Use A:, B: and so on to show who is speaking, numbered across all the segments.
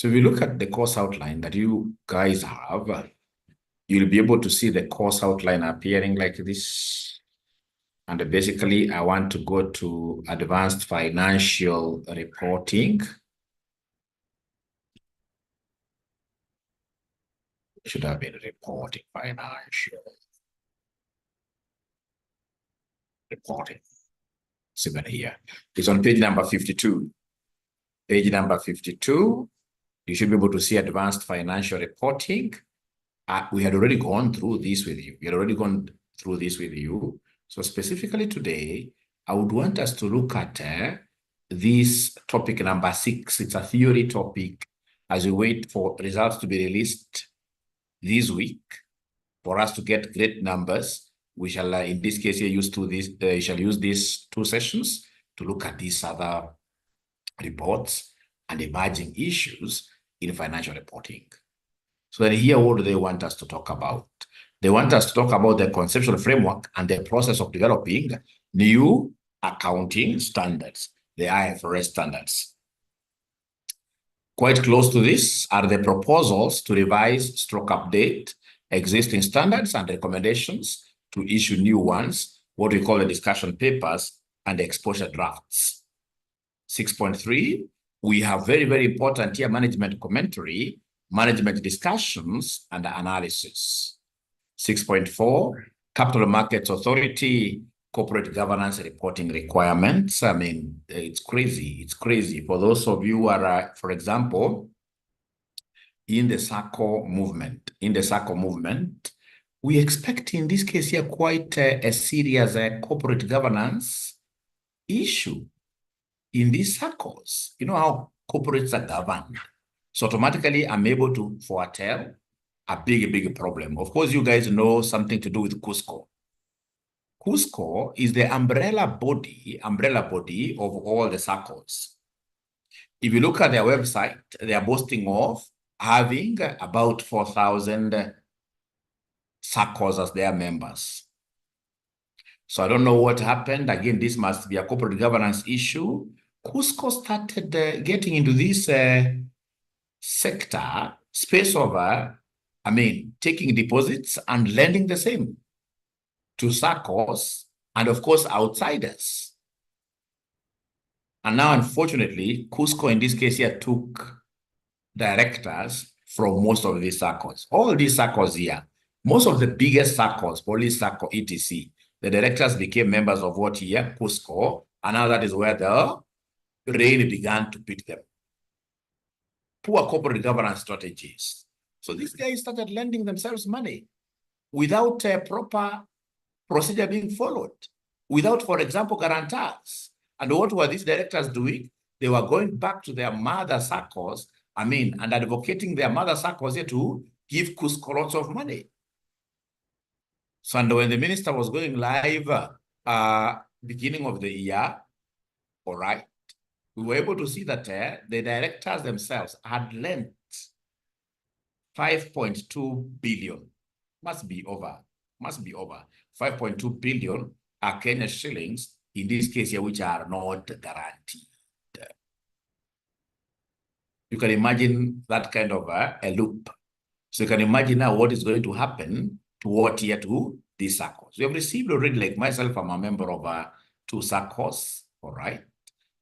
A: So if you look at the course outline that you guys have, you'll be able to see the course outline appearing like this. And basically, I want to go to advanced financial reporting. Should have been reporting, financial reporting. It's even here. It's on page number 52. Page number 52. You should be able to see advanced financial reporting. We had already gone through this with you. So specifically today, I would want us to look at this topic number 6. It's a theory topic as we wait for results to be released this week. For us to get great numbers, we shall, in this case, use these 2 sessions to look at these other reports and emerging issues in financial reporting. So then here, what do they want us to talk about? They want us to talk about the conceptual framework and the process of developing new accounting standards, the IFRS standards. Quite close to this are the proposals to revise, update existing standards and recommendations to issue new ones, what we call the discussion papers and exposure drafts. 6.3, we have very, very important here, management commentary, management discussions, and analysis. 6.4, Capital Markets Authority, corporate governance reporting requirements. I mean, it's crazy. It's crazy. For those of you who are, for example, in the SACCO movement, we expect in this case here quite a serious corporate governance issue in these SACCOs. You know how corporates are governed. So automatically, I'm able to foretell a big problem. Of course, you guys know something to do with Cusco. Cusco is the umbrella body of all the SACCOs. If you look at their website, they are boasting of having about 4,000 SACCOs as their members. So I don't know what happened. Again, this must be a corporate governance issue. Cusco started getting into this sector space of, taking deposits and lending the same to SACCOs and, of course, outsiders. And now, unfortunately, Cusco, in this case here, took directors from most of these SACCOs. All these SACCOs here, most of the biggest SACCOs, Police SACCO, etc., the directors became members of what here, Cusco, and now that is where the rain began to beat them. Poor corporate governance strategies. So these guys started lending themselves money without a proper procedure being followed, without, for example, guarantors. And what were these directors doing? They were going back to their mother SACCOs, and advocating their mother SACCOs here to give Cusco lots of money. So, and when the minister was going live beginning of the year, all right, we were able to see that the directors themselves had lent 5.2 billion. Must be over. 5.2 billion are Kenya shillings, in this case here, which are not guaranteed. You can imagine that kind of a loop. So you can imagine now what is going to happen to what year to these SACCOs. We have received already, like myself, I'm a member of 2 SACCOs, all right?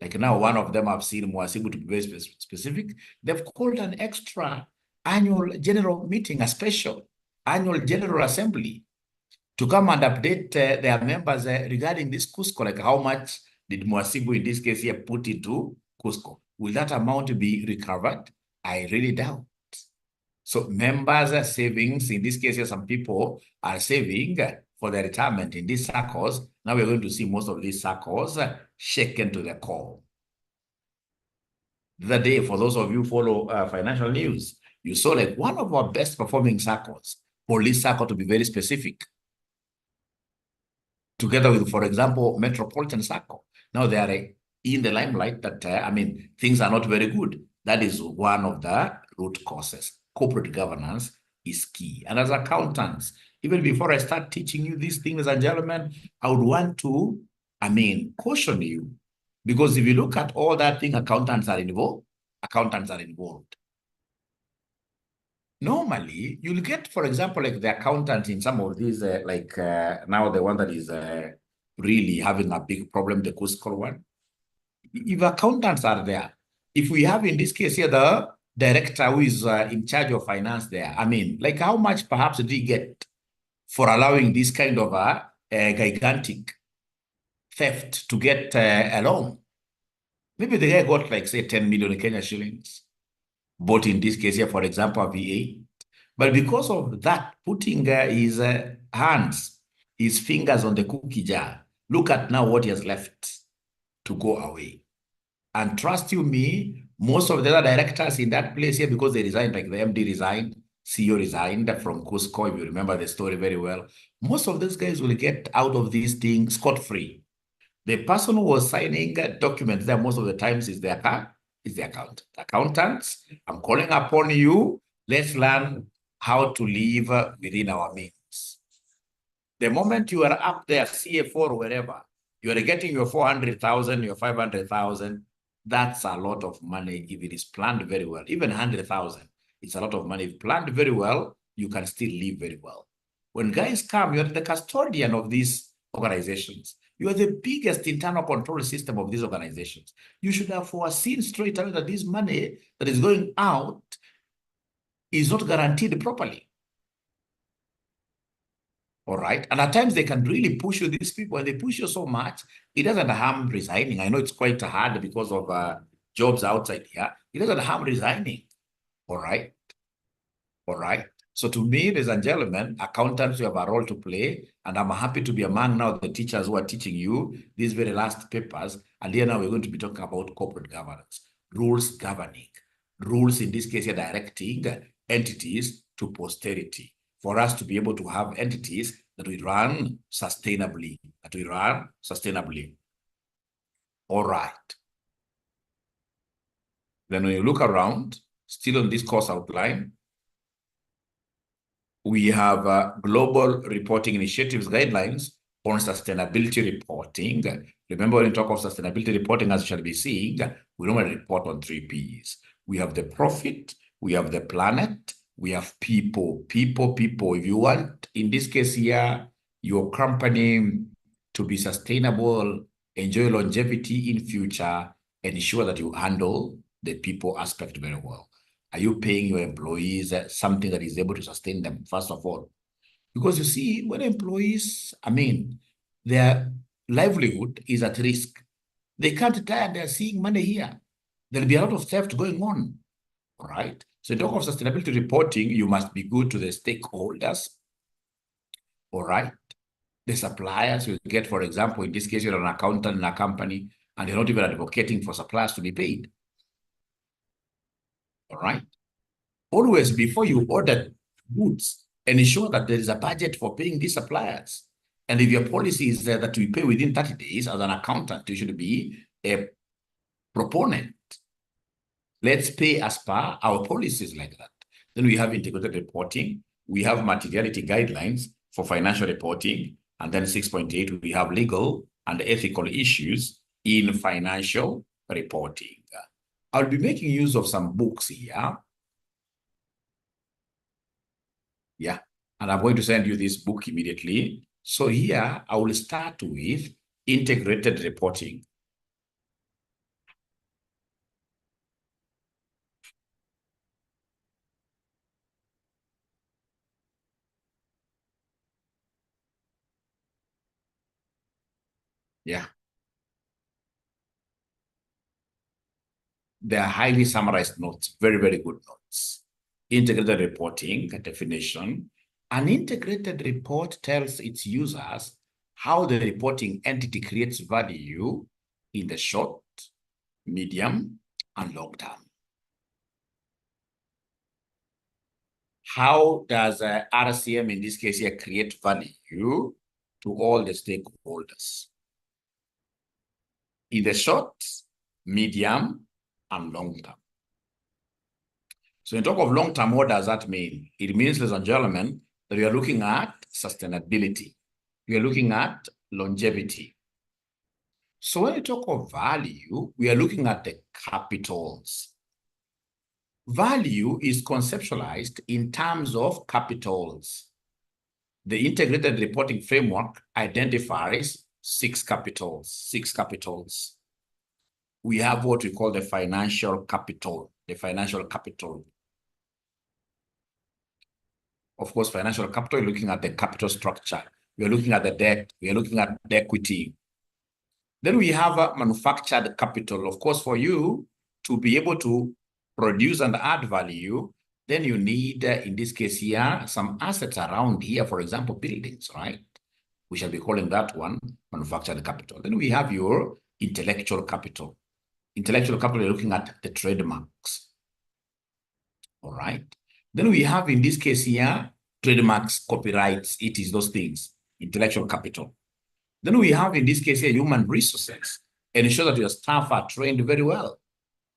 A: Like now, one of them I've seen was able to be very specific. They've called an extra annual general meeting, a special annual general assembly to come and update their members regarding this Cusco, like how much did Mwasibu in this case here put into Cusco? Will that amount be recovered? I really doubt. So members are savings, in this case here, some people are saving for their retirement in these SACCOs. Now we're going to see most of these SACCOs shaken to the core. The other day, for those of you who follow financial news, you saw like one of our best performing SACCOs, Police SACCO to be very specific, together with, for example, Metropolitan SACCO. Now they are in the limelight that, things are not very good. That is one of the root causes. Corporate governance is key. And as accountants, even before I start teaching you these things, ladies and gentlemen, I would want to, caution you. Because if you look at all that thing, accountants are involved. Normally, you'll get, for example, like the accountant in some of these, now the one that is really having a big problem, the Cusco one. If accountants are there, if we have in this case here the director who is in charge of finance there, I mean, like how much perhaps did he get for allowing this kind of a gigantic theft to get a loan? Maybe the guy got like, say, 10 million Kenya shillings, bought in this case here, for example, a VA. But because of that, putting his hands, his fingers on the cookie jar, look at now what he has left to go away. And trust you me, most of the other directors in that place here, because they resigned, like the MD resigned, CEO resigned from Cusco, if you remember the story very well, most of those guys will get out of these things scot-free. The person who was signing documents there most of the times is the accountant. Accountants, I'm calling upon you, let's learn how to live within our means. The moment you are up there, CFO or wherever, you are getting your 400,000, your 500,000, that's a lot of money if it is planned very well. Even 100,000, it's a lot of money. If planned very well, you can still live very well. When guys come, you're the custodian of these organizations. You are the biggest internal control system of these organizations. You should have foreseen straight away that this money that is going out is not guaranteed properly. All right. And at times they can really push you, these people, and they push you so much, it doesn't harm resigning. I know it's quite hard because of jobs outside here. It doesn't harm resigning. All right. All right. So to me, ladies and gentlemen, accountants, you have a role to play. And I'm happy to be among now the teachers who are teaching you these very last papers. And here now we're going to be talking about corporate governance, rules governing, rules in this case are directing entities to posterity for us to be able to have entities that we run sustainably, All right. Then when you look around, still on this course outline, we have global reporting initiatives guidelines on sustainability reporting. Remember, when we talk of sustainability reporting, as you shall be seeing, we normally report on 3 Ps. We have the profit, we have the planet, we have people. People. If you want, in this case here, your company to be sustainable, enjoy longevity in future, ensure that you handle the people aspect very well. Are you paying your employees something that is able to sustain them, first of all? Because you see, when employees, I mean, their livelihood is at risk. They can't retire, they're seeing money here. There'll be a lot of theft going on, all right? So in talk of sustainability reporting, you must be good to the stakeholders, all right? The suppliers you get, for example, in this case, you're an accountant in a company, and you're not even advocating for suppliers to be paid, all right? Always, before you order goods, ensure that there is a budget for paying these suppliers. And if your policy is that we pay within 30 days, as an accountant, you should be a proponent. Let's pay as per our policies like that. Then we have integrated reporting. We have materiality guidelines for financial reporting. And then 6.8, we have legal and ethical issues in financial reporting. I'll be making use of some books here. Yeah, and I'm going to send you this book immediately. So here, I will start with integrated reporting. Yeah. They are highly summarized notes, very, very good notes. Integrated reporting definition. An integrated report tells its users how the reporting entity creates value in the short, medium, and long term. How does RCM, in this case here, create value to all the stakeholders? In the short, medium, and long term. So in talk of long term, what does that mean? It means, ladies and gentlemen, that we are looking at sustainability. We are looking at longevity. So when we talk of value, we are looking at the capitals. Value is conceptualized in terms of capitals. The integrated reporting framework identifies six capitals. We have what we call the financial capital. Of course, financial capital, you're looking at the capital structure. We're looking at the debt. We are looking at the equity. Then we have a manufactured capital. Of course, for you to be able to produce and add value, then you need, in this case here, some assets around here, for example, buildings, right? We shall be calling that one manufactured capital. Then we have your intellectual capital. Intellectual capital, you're looking at the trademarks, all right? Then we have, in this case here, trademarks, copyrights, it is those things, intellectual capital. Then we have, in this case here, human resources, and ensure that your staff are trained very well.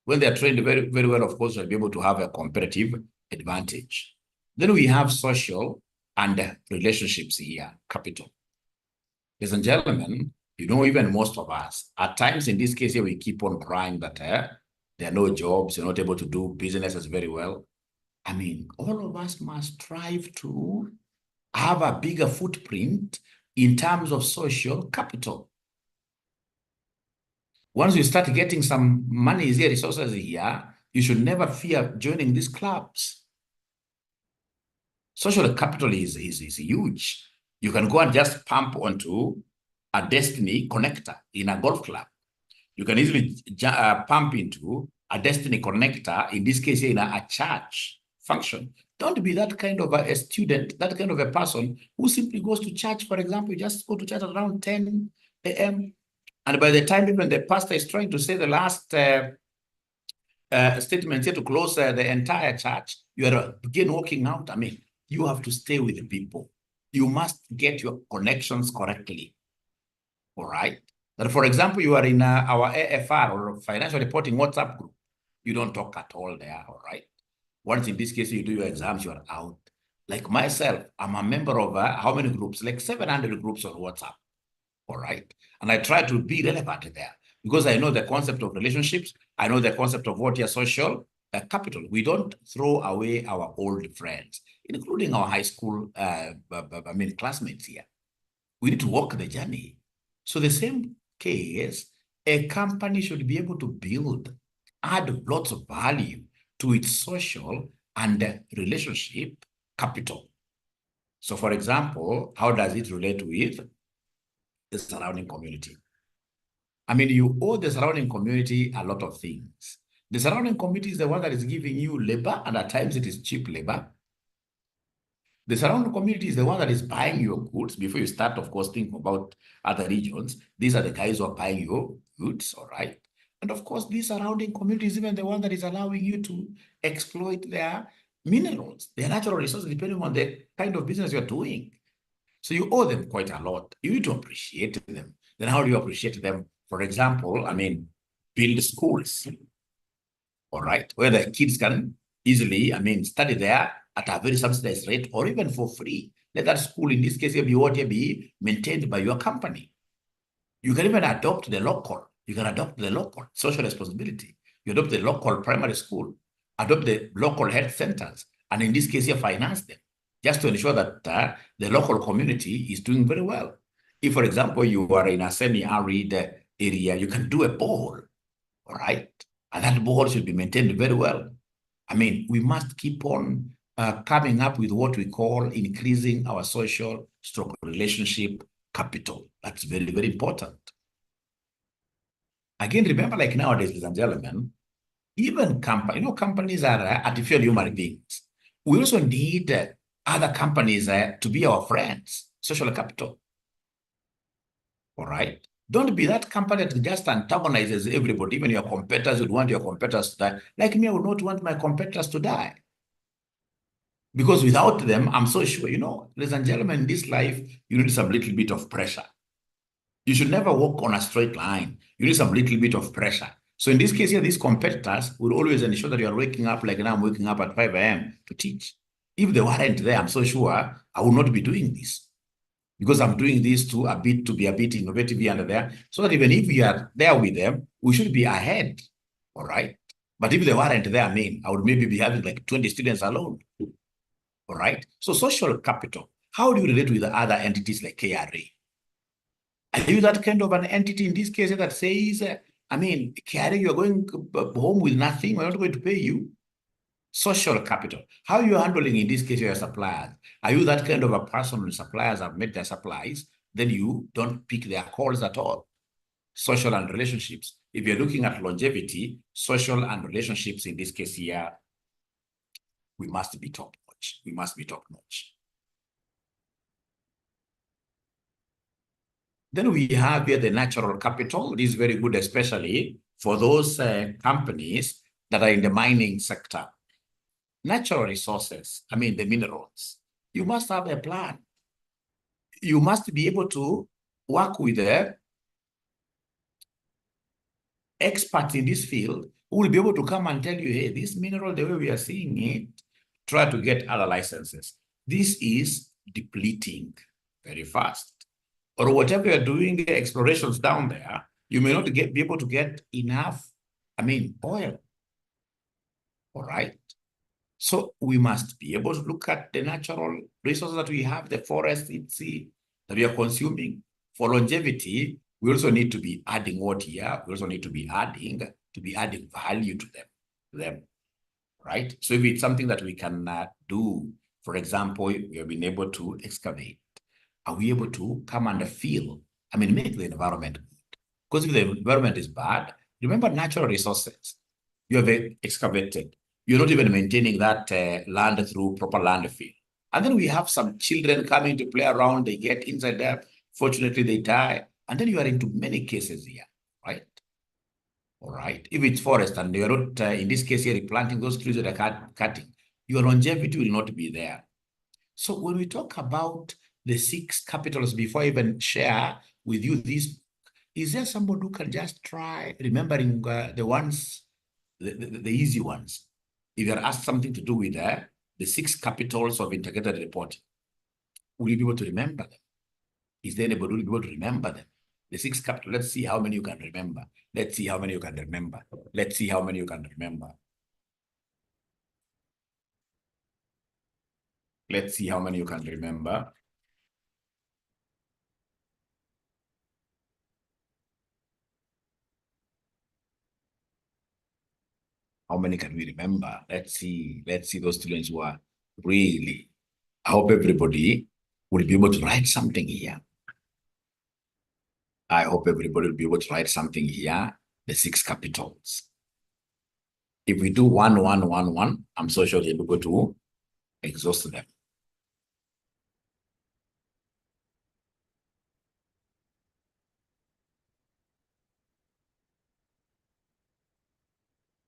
A: When they're trained very, very well, of course, you'll be able to have a competitive advantage. Then we have social and relationships here, capital. Ladies and gentlemen, you know, even most of us, at times in this case here, we keep on crying that there are no jobs, you're not able to do businesses very well. I mean, all of us must strive to have a bigger footprint in terms of social capital. Once you start getting some money here, resources here, you should never fear joining these clubs. Social capital is huge. You can go and just pump onto a Destiny connector in a golf club. You can easily pump into a Destiny connector, in this case, in a church function. Don't be that kind of a student, that kind of a person who simply goes to church. For example, you just go to church around 10 a.m. And by the time even the pastor is trying to say the last statement here to close the entire church, you are begin walking out. I mean, you have to stay with the people. You must get your connections correctly. All right. That, for example, you are in our AFR or financial reporting WhatsApp group. You don't talk at all there. All right. Once in this case, you do your exams, you are out. Like myself, I'm a member of how many groups? Like 700 groups on WhatsApp. All right. And I try to be relevant there because I know the concept of relationships. I know the concept of what your social capital. We don't throw away our old friends, including our high school, classmates here. We need to walk the journey. So the same case, a company should be able to add lots of value to its social and relationship capital. So for example, how does it relate with the surrounding community? I mean, you owe the surrounding community a lot of things. The surrounding community is the one that is giving you labor, and at times it is cheap labor. The surrounding community is the one that is buying your goods. Before you start, of course, thinking about other regions, these are the guys who are buying your goods, all right? And of course, these surrounding communities, even the one that is allowing you to exploit their minerals, their natural resources, depending on the kind of business you're doing. So you owe them quite a lot. You need to appreciate them. Then how do you appreciate them? For example, I mean, build schools, all right, where the kids can easily, study there at a very subsidized rate or even for free. Let that school, in this case, be maintained by your company. You can even adopt the local. You can adopt the local social responsibility. You adopt the local primary school, adopt the local health centers, and in this case, you finance them, just to ensure that the local community is doing very well. If, for example, you are in a semi-arid area, you can do a borehole, all right? And that borehole should be maintained very well. I mean, we must keep on coming up with what we call increasing our social relationship capital. That's very, very important. Again, remember, like nowadays, ladies and gentlemen, even companies are artificial human beings. We also need other companies to be our friends, social capital. All right? Don't be that company that just antagonizes everybody. Even your competitors would want your competitors to die. Like me, I would not want my competitors to die. Because without them, I'm so sure, ladies and gentlemen, in this life, you need some little bit of pressure. You should never walk on a straight line. You need some little bit of pressure. So in this case here, these competitors will always ensure that you are waking up like now I'm waking up at 5 a.m. to teach. If they weren't there, I'm so sure I will not be doing this. Because I'm doing this to be a bit innovative here and there, so that even if we are there with them, we should be ahead, all right? But if they weren't there, I would maybe be having like 20 students alone. All right. So social capital, how do you relate with other entities like KRA? Are you that kind of an entity in this case that says, KRA, you're going home with nothing, we're not going to pay you? Social capital, how are you handling in this case your suppliers? Are you that kind of a person when suppliers have made their supplies, then you don't pick their calls at all? Social and relationships. If you're looking at longevity, social and relationships in this case here, we must be top notch. We must be top notch. Then we have here the natural capital. This is very good, especially for those companies that are in the mining sector. Natural resources, the minerals. You must have a plan. You must be able to work with the experts in this field who will be able to come and tell you, hey, this mineral, the way we are seeing it, try to get other licenses. This is depleting very fast. Or whatever you're doing explorations down there, you may not be able to get enough, oil. All right. So we must be able to look at the natural resources that we have, the forest, sea, that we are consuming. For longevity, we also need to be adding what here? We also need to be adding value to them, right? So if it's something that we can do, for example, we have been able to excavate. Are we able to come and feel, make the environment good? Because if the environment is bad, remember natural resources. You have excavated. You're not even maintaining that land through proper landfill. And then we have some children coming to play around. They get inside there. Fortunately, they die. And then you are into many cases here, right? All right. If it's forest and you're not, in this case here, replanting those trees that are cutting, your longevity will not be there. So when we talk about the 6 capitals, before I even share with you this, is there somebody who can just try remembering the ones, the easy ones? If you're asked something to do with the 6 capitals of integrated reporting, will you be able to remember them? Is there anybody who will be able to remember them? The 6 capitals, let's see how many you can remember. Let's see how many you can remember. Let's see how many you can remember. Let's see how many you can remember. How many can we remember? Let's see those students who are really, I hope everybody will be able to write something here. I hope everybody will be able to write something here, the 6 capitals. If we do 1, 1, 1, 1, I'm so sure you'll be able to exhaust them.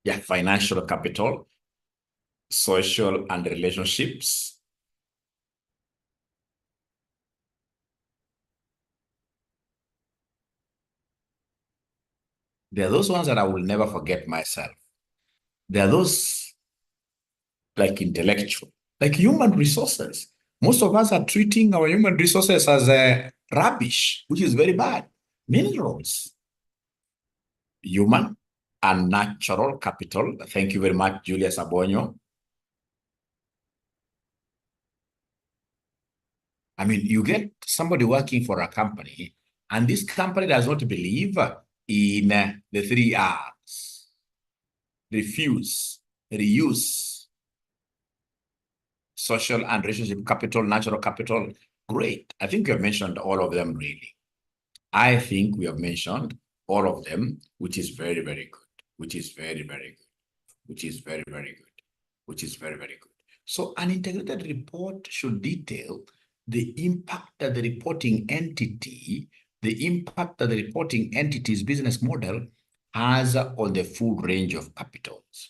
A: Yeah, financial capital, social and relationships. There are those ones that I will never forget myself. There are those like intellectual, like human resources. Most of us are treating our human resources as rubbish, which is very bad. Minerals, human and natural capital. Thank you very much, Julia Sabonyo. You get somebody working for a company, and this company does not believe in the 3 R's. Refuse, reuse, social and relationship capital, natural capital. Great. I think you have mentioned all of them, really. I think we have mentioned all of them, which is very, very good, which is very, very good, which is very, very good, which is very, very good. So an integrated report should detail the impact that the reporting entity's business model has on the full range of capitals.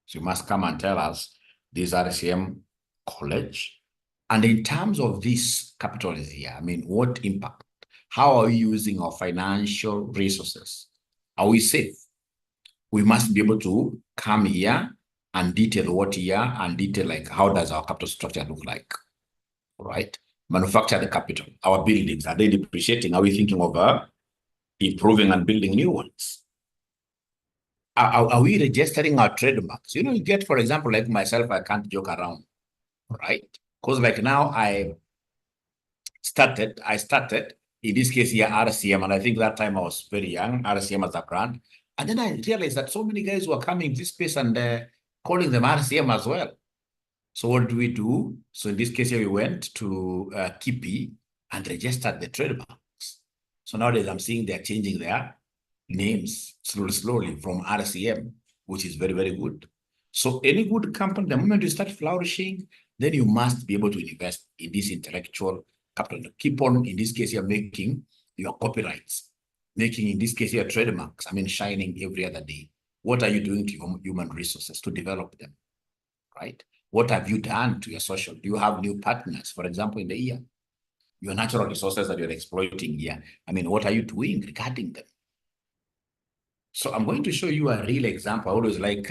A: So you must come and tell us, this RCM college, and in terms of this capital here, what impact? How are we using our financial resources? Are we safe? We must be able to come here and detail what here and detail like how does our capital structure look like, right? Manufacture the capital. Our buildings, are they depreciating? Are we thinking of improving and building new ones? are we registering our trademarks? You get, for example, like myself, I can't joke around, right? Because like now I started, in this case here, RCM, and I think that time I was very young, RCM as a brand. And then I realized that so many guys were coming to this space and calling them RCM as well. So what do we do? So in this case here, we went to KIPI and registered the trademarks. So nowadays I'm seeing they're changing their names slowly from RCM, which is very, very good. So any good company, the moment you start flourishing, then you must be able to invest in this intellectual capital. Keep on, in this case, you're making your copyrights, making, in this case, your trademarks, shining every other day. What are you doing to your human resources to develop them, right? What have you done to your social? Do you have new partners, for example, in the year? Your natural resources that you're exploiting here. What are you doing regarding them? So I'm going to show you a real example. I always like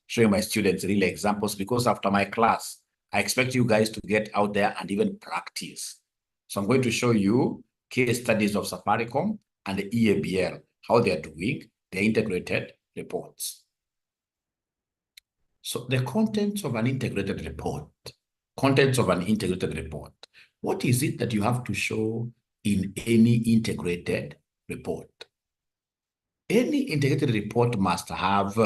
A: showing my students real examples because after my class, I expect you guys to get out there and even practice. So I'm going to show you case studies of Safaricom and the EABL, how they're doing the integrated reports. So the contents of an integrated report, what is it that you have to show in any integrated report? Any integrated report must have,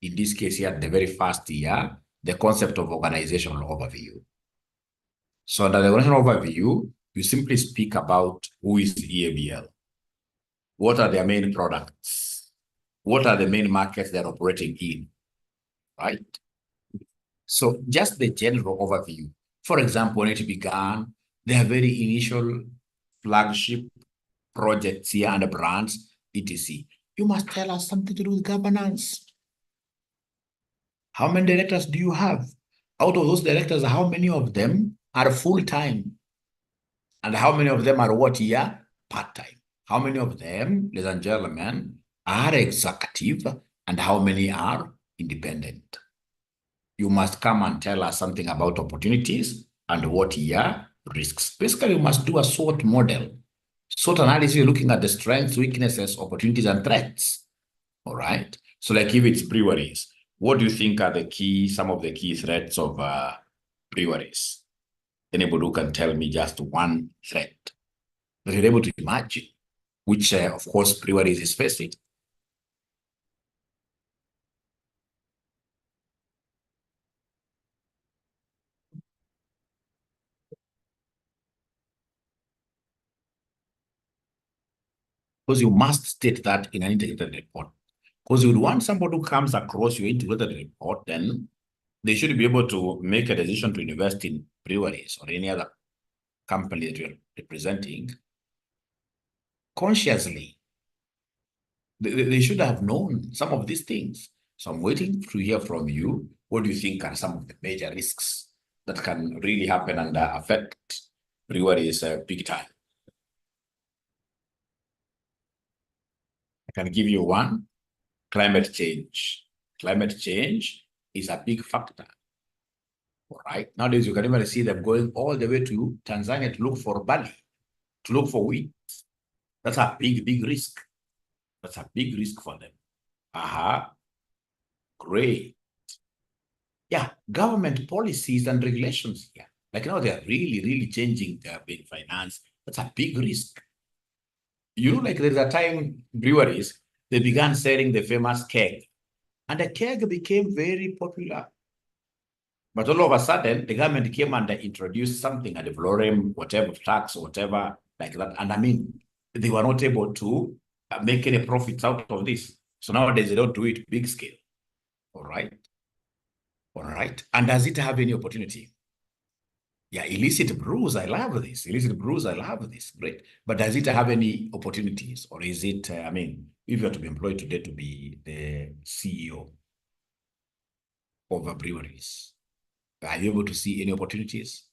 A: in this case here, the very first year, the concept of organizational overview. So under the organizational overview, you simply speak about who is EABL, what are their main products, what are the main markets they're operating in, right? So just the general overview. For example, when it began, their very initial flagship projects here and brands, etc. You must tell us something to do with governance. How many directors do you have? Out of those directors, how many of them are full-time? And how many of them are what year? Part-time. How many of them, ladies and gentlemen, are executive and how many are independent? You must come and tell us something about opportunities and what year risks. Basically, you must do a SWOT model. SWOT analysis, you're looking at the strengths, weaknesses, opportunities, and threats. All right. So like if it's breweries, what do you think are some of the key threats of breweries? Anybody who can tell me just one threat that you're able to imagine, which of course breweries is facing? Because you must state that in an integrated report. Because you would want somebody who comes across your integrated report, then they should be able to make a decision to invest in breweries or any other company that you're representing consciously. They should have known some of these things. So I'm waiting to hear from you. What do you think are some of the major risks that can really happen and affect breweries big time? I can give you one: climate change. Climate change is a big factor. All right. Nowadays, you can even see them going all the way to Tanzania to look for barley, to look for wheat. That's a big, big risk. That's a big risk for them. Great. Yeah, government policies and regulations here. Like now they're really, really changing their big finance. That's a big risk. Like there's a time breweries, they began selling the famous keg. And the keg became very popular. But all of a sudden, the government came and introduced something at the florim, whatever tax or whatever like that. And they were not able to make any profits out of this. So nowadays, they don't do it big scale. All right. All right. And does it have any opportunity? Yeah, illicit brews, I love this. Illicit brews, I love this. Great. But does it have any opportunities? Or is it, if you are to be employed today to be the CEO of a breweries, are you able to see any opportunities?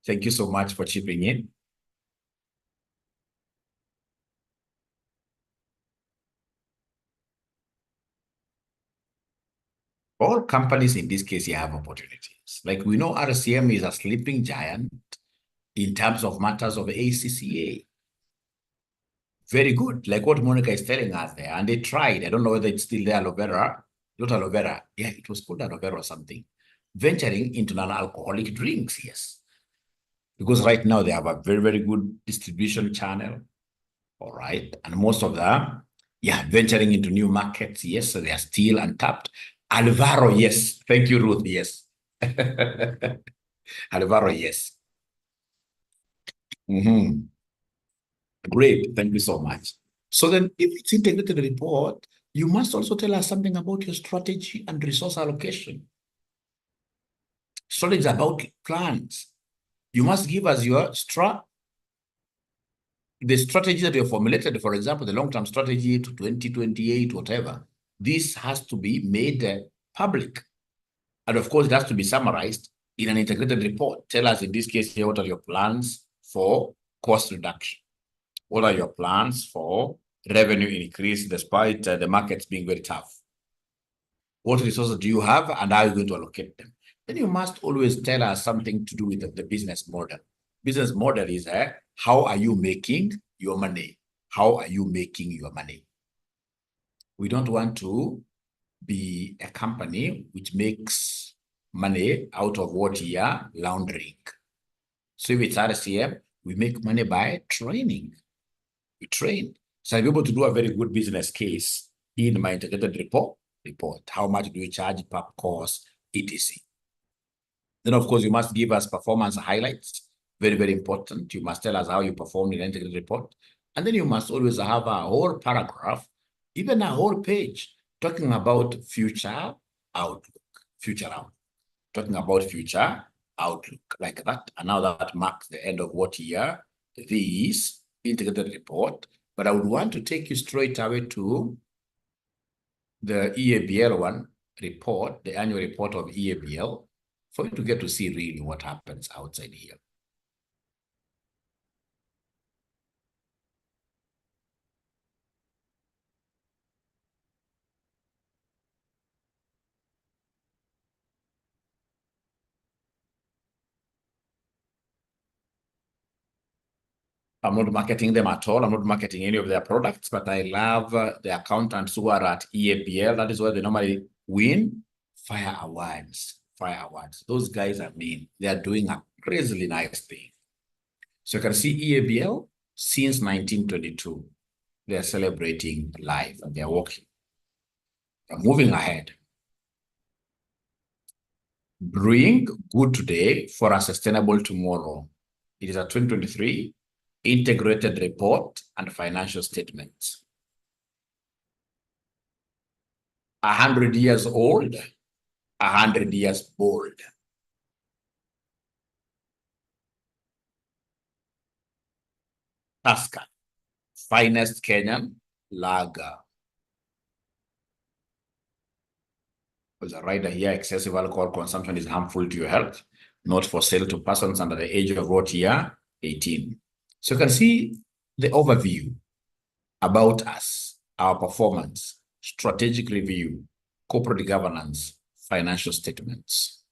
A: Thank you so much for chipping in. All companies in this case, you have opportunities. Like we know RCM is a sleeping giant in terms of matters of ACCA. Very good, like what Monica is telling us there. And they tried. I don't know whether it's still there, aloe vera. Not aloe vera. Yeah, it was called aloe vera or something. Venturing into non-alcoholic drinks, yes. Because right now they have a very, very good distribution channel. All right. And most of them, yeah, venturing into new markets, yes. So they are still untapped. Alvaro, yes. Thank you, Ruth. Yes. Alvaro, yes. Great. Thank you so much. So then if it's integrated report, you must also tell us something about your strategy and resource allocation. Strategy about plans. You must give us your the strategy that you formulated, for example, the long-term strategy to 2028, whatever. This has to be made public. And of course, it has to be summarized in an integrated report. Tell us, in this case here, what are your plans for cost reduction? What are your plans for revenue increase despite the markets being very tough? What resources do you have and how are you going to allocate them? Then you must always tell us something to do with the business model. Business model is how are you making your money? How are you making your money? We don't want to be a company which makes money out of what you are laundering. So if it's RCM, we make money by training. We train. So I'm able to do a very good business case in my integrated report. How much do you charge per course, etc. Then, of course, you must give us performance highlights. Very, very important. You must tell us how you performed in the integrated report. And then you must always have a whole paragraph, even a whole page, talking about future outlook, talking about future outlook like that. And now that marks the end of what year this integrated report. But I would want to take you straight away to the EABL one report, the annual report of EABL, for you to get to see really what happens outside here. I'm not marketing them at all. I'm not marketing any of their products, but I love the accountants who are at EABL. That is where they normally win fire awards. Those guys are mean. They are doing a crazily nice thing. So you can see EABL since 1922. They are celebrating life and they are working. They're moving ahead. Brewing good today for a sustainable tomorrow. It is a 2023 integrated report and financial statements. 100 years old, 100 years bold. Tusker, finest Kenyan lager. There's a rider here, excessive alcohol consumption is harmful to your health, not for sale to persons under the age of what year? 18. So you can see the overview about us, our performance, strategic review, corporate governance, financial statements.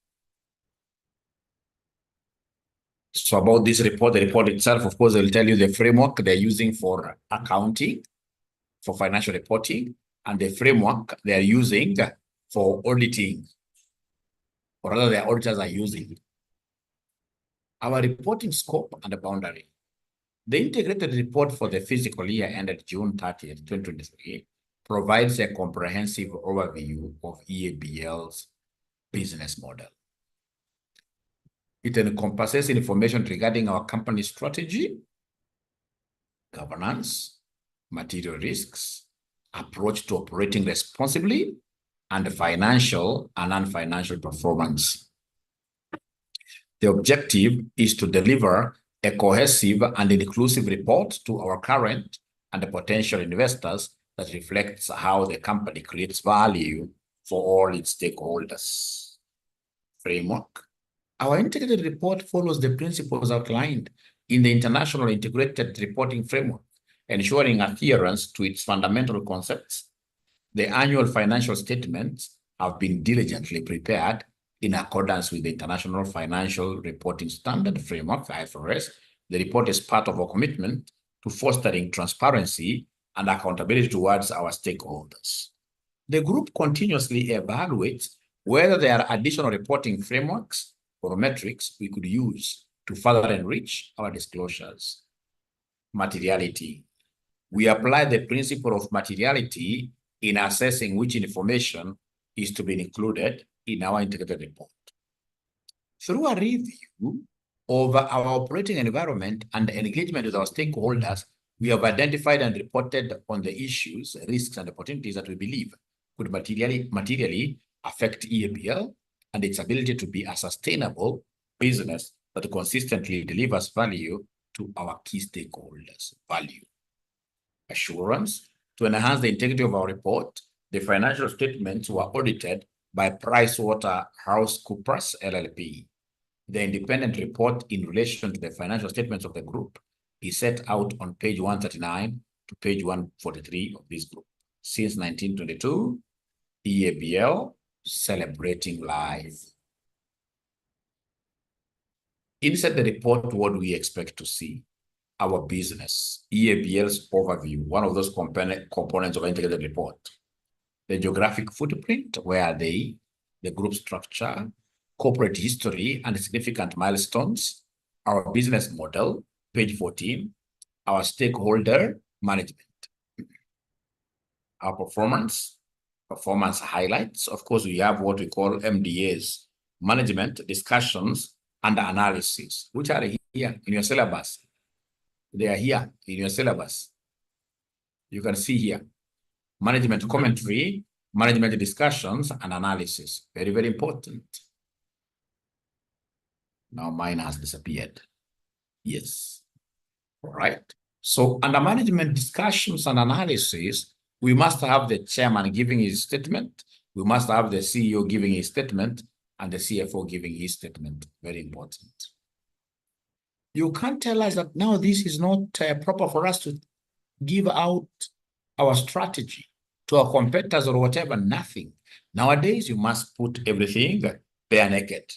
A: So about this report, the report itself, of course, will tell you the framework they're using for accounting, for financial reporting, and the framework they're using for auditing, or rather their auditors are using. Our reporting scope and the boundary. The integrated report for the fiscal year ended June 30th, 2023, provides a comprehensive overview of EABL's business model. It encompasses information regarding our company strategy, governance, material risks, approach to operating responsibly, and financial and non-financial performance. The objective is to deliver a cohesive and inclusive report to our current and potential investors that reflects how the company creates value for all its stakeholders. Framework. Our integrated report follows the principles outlined in the International Integrated Reporting Framework, ensuring adherence to its fundamental concepts. The annual financial statements have been diligently prepared in accordance with the International Financial Reporting Standard Framework, IFRS. The report is part of our commitment to fostering transparency and accountability towards our stakeholders. The group continuously evaluates whether there are additional reporting frameworks or metrics we could use to further enrich our disclosures. Materiality. We apply the principle of materiality in assessing which information is to be included in our integrated report. Through a review of our operating environment and engagement with our stakeholders, we have identified and reported on the issues, risks, and opportunities that we believe could materially affect EABL and its ability to be a sustainable business that consistently delivers value to our key stakeholders. Value. Assurance. To enhance the integrity of our report, the financial statements were audited by PricewaterhouseCoopers LLP. The independent report in relation to the financial statements of the group is set out on page 139 to page 143 of this group. Since 1922, EABL celebrating life. Inside the report, what do we expect to see? Our business, EABL's overview, one of those components of integrated report. The geographic footprint, where are they? The group structure, corporate history and significant milestones, our business model, page 14, our stakeholder management, our performance highlights. Of course, we have what we call MDAs, management discussions and analysis, which are here in your syllabus. They are here in your syllabus. You can see here, management commentary, management discussions and analysis. Very, very important. Now mine has disappeared. Yes. All right. So under management discussions and analysis, we must have the chairman giving his statement. We must have the CEO giving his statement and the CFO giving his statement. Very important. You can't tell us that now this is not proper for us to give out our strategy to our competitors or whatever, nothing. Nowadays, you must put everything bare naked.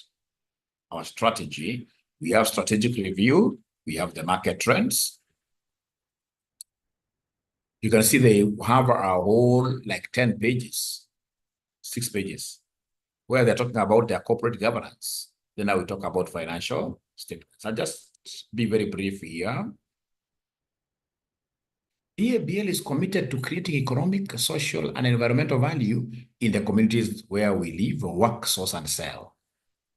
A: Our strategy, we have strategic review, we have the market trends. You can see they have a whole like 10 pages, 6 pages, where they're talking about their corporate governance. Then I will talk about financial statements. I'll just be very brief here. EABL is committed to creating economic, social, and environmental value in the communities where we live, work, source, and sell.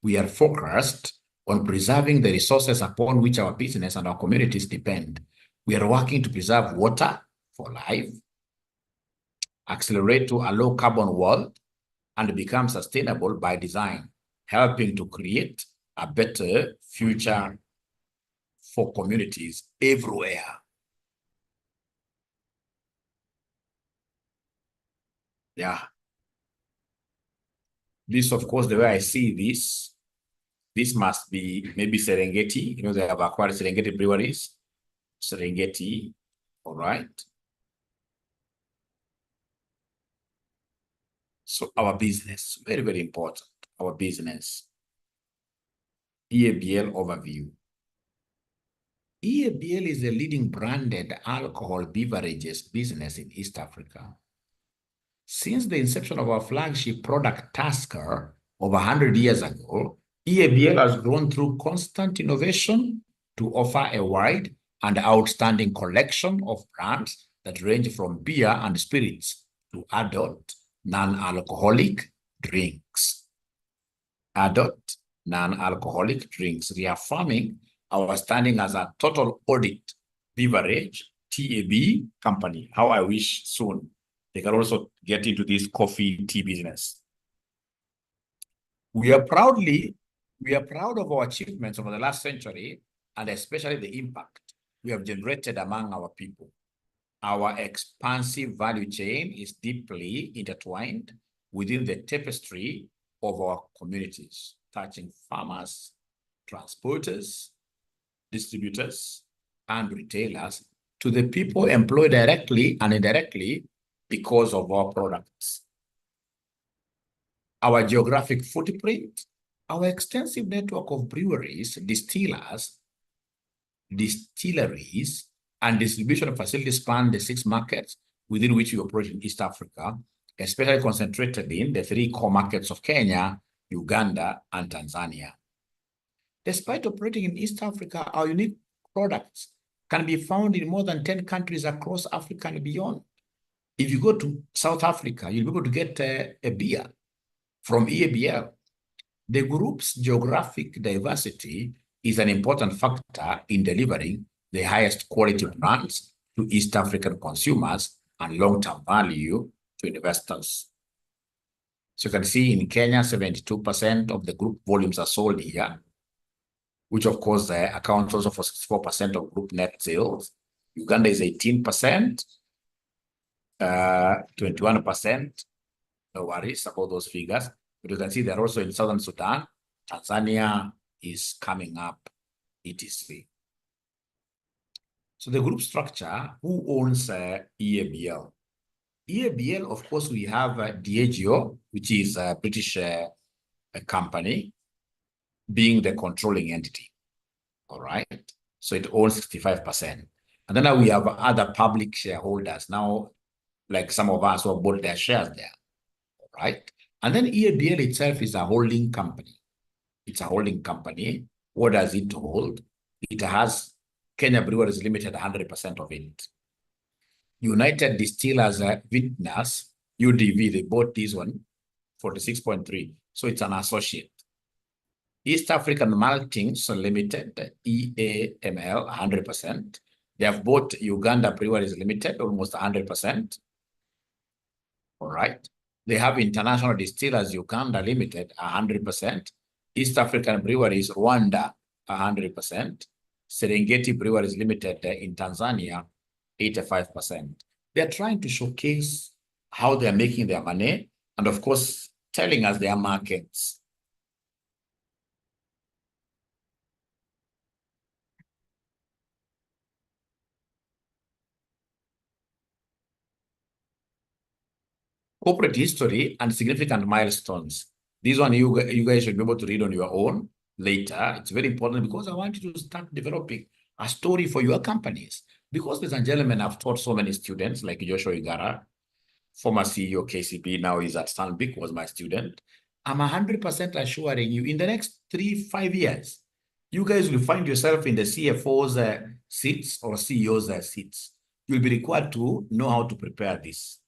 A: We are focused on preserving the resources upon which our business and our communities depend. We are working to preserve water for life, accelerate to a low-carbon world, and become sustainable by design, helping to create a better future for communities everywhere. Yeah. This, of course, the way I see this must be maybe Serengeti. You know, they have acquired Serengeti breweries. Serengeti, all right. So our business, very, very important. Our business. EABL overview. EABL is the leading branded alcohol beverages business in East Africa. Since the inception of our flagship product, Tusker, over 100 years ago, EABL has grown through constant innovation to offer a wide and outstanding collection of brands that range from beer and spirits to adult non-alcoholic drinks. Adult non-alcoholic drinks, reaffirming our standing as a total audit beverage TAB company. How I wish soon they can also get into this coffee tea business. We are proud of our achievements over the last century, and especially the impact we have generated among our people. Our expansive value chain is deeply intertwined within the tapestry of our communities, touching farmers, transporters, distributors, and retailers to the people employed directly and indirectly because of our products. Our geographic footprint, our extensive network of breweries, distilleries, and distribution facilities span the 6 markets within which we operate in East Africa, especially concentrated in the 3 core markets of Kenya, Uganda, and Tanzania. Despite operating in East Africa, our unique products can be found in more than 10 countries across Africa and beyond. If you go to South Africa, you'll be able to get a beer from ABL. The group's geographic diversity is an important factor in delivering the highest quality brands to East African consumers and long-term value to investors. So you can see in Kenya, 72% of the group volumes are sold here, which of course accounts also for 64% of group net sales. Uganda is 18%, 21%. No worries about those figures. But you can see they're also in Southern Sudan. Tanzania is coming up, etc. So the group structure, who owns EABL? EABL, of course, we have Diageo, which is a British company, being the controlling entity. All right. So it owns 65%. And then we have other public shareholders now, like some of us who have bought their shares there. All right. And then EABL itself is a holding company. It's a holding company. What does it hold? It has Kenya Breweries Limited, 100% of it. United Distillers Vintners, UDV, they bought this one, 46.3. So it's an associate. East African Maltings Limited, EAML, 100%. They have bought Uganda Breweries Limited, almost 100%. All right. They have International Distillers Uganda Limited, 100%. East African Breweries Rwanda, 100%. Serengeti Breweries Limited in Tanzania, 85%. They're trying to showcase how they're making their money and, of course, telling us their markets. Corporate history and significant milestones. This one you guys should be able to read on your own later. It's very important because I want you to start developing a story for your companies. Because, ladies and gentlemen, I've taught so many students like Joshua Igara, former CEO KCB, now is at Stanbic, was my student. I'm 100% assuring you, in the next 3-5 years, you guys will find yourself in the CFO's seats or CEO's seats. You'll be required to know how to prepare this.